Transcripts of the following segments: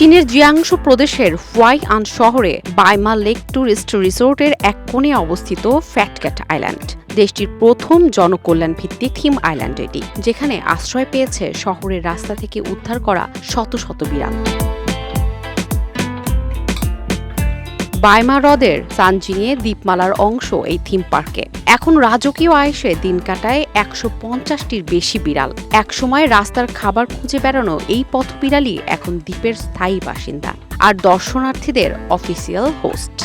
চীনের জিয়াংশু প্রদেশের হুয়াইআন শহরে বাইমা লেক ট্যুরিস্ট রিসোর্টের এক কোণে অবস্থিত ফ্যাট ক্যাট আইল্যান্ড দেশটির প্রথম জনকল্যাণ ভিত্তিক থিম আইল্যান্ড এটি, যেখানে আশ্রয় পেয়েছে শহরের রাস্তা থেকে উদ্ধার করা শত শত বিড়াল। বাইমা হ্রদের সানজিনিয়ে দ্বীপমালার অংশ এই থিম পার্কে। এখন রাজকীয় আয়েসে দিন কাটায় ১৫০টির বেশি বিড়াল। একসময় রাস্তার খাবার খুঁজে বেড়ানো এই পথবিড়ালই এখন দ্বীপের স্থায়ী বাসিন্দা আর দর্শনার্থীদের অফিসিয়াল হোস্ট।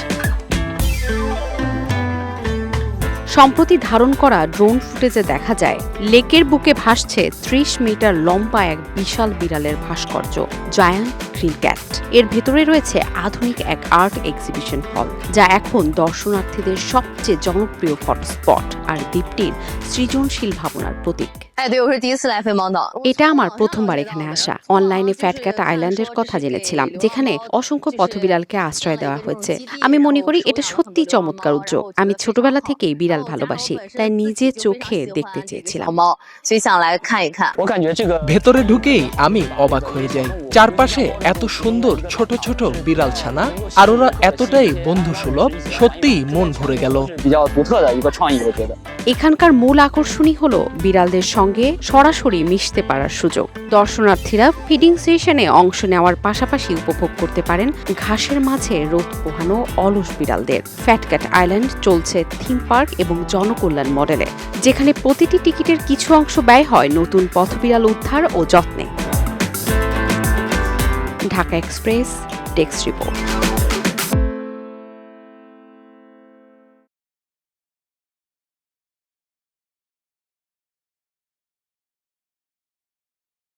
সম্প্রতি ধারণ করা ড্রোন ফুটেজে দেখা যায় লেকের বুকে ভাসছে ৩০ মিটার লম্বা এক বিশাল বিড়ালের ভাস্কর্য, জায়ান্ট গ্রিন ক্যাট। এর ভেতরে রয়েছে আধুনিক এক আর্ট এক্সিবিশন হল, যা এখন দর্শনার্থীদের সবচেয়ে জনপ্রিয় ফটোস্পট আর দ্বীপটির সৃজনশীল ভাবনার প্রতীক। এটা আমার প্রথমবার এখানে আসা। অনলাইনে ফ্যাট ক্যাট আইল্যান্ডের কথা জেনেছিলাম, যেখানে অসংখ্য পথবিড়ালকে আশ্রয় দেওয়া হয়েছে। আমি মনে করি এটা সত্যিই চমৎকার উদ্যোগ। আমি ছোটবেলা থেকেই বিড়াল ভালোবাসি, তাই নিজে চোখে দেখতে চেয়েছিলাম। ভেতরে ঢুকেই আমি অবাক হয়ে যাই। চারপাশে এত সুন্দর ছোট ছোট বিড়াল ছানা, আর ওরা এতটাই বন্ধুসুলভ, সত্যিই মন ভরে গেল। এখানকার মূল আকর্ষণই হলো বিড়ালদের সঙ্গে সরাসরি মিশতে পারার সুযোগ। দর্শনার্থীরা ফিডিং সেশনে অংশ নেওয়ার পাশাপাশি উপভোগ করতে পারেন ঘাসের মাঝে রোদ পোহানো অলস বিড়ালদের। ফ্যাট ক্যাট আইল্যান্ড চলছে থিম পার্ক এবং জনকল্যাণ মডেলে, যেখানে প্রতিটি টিকিটের কিছু অংশ ব্যয় হয় নতুন পথবিড়াল উদ্ধার ও যত্নে। Dhaka express desk report.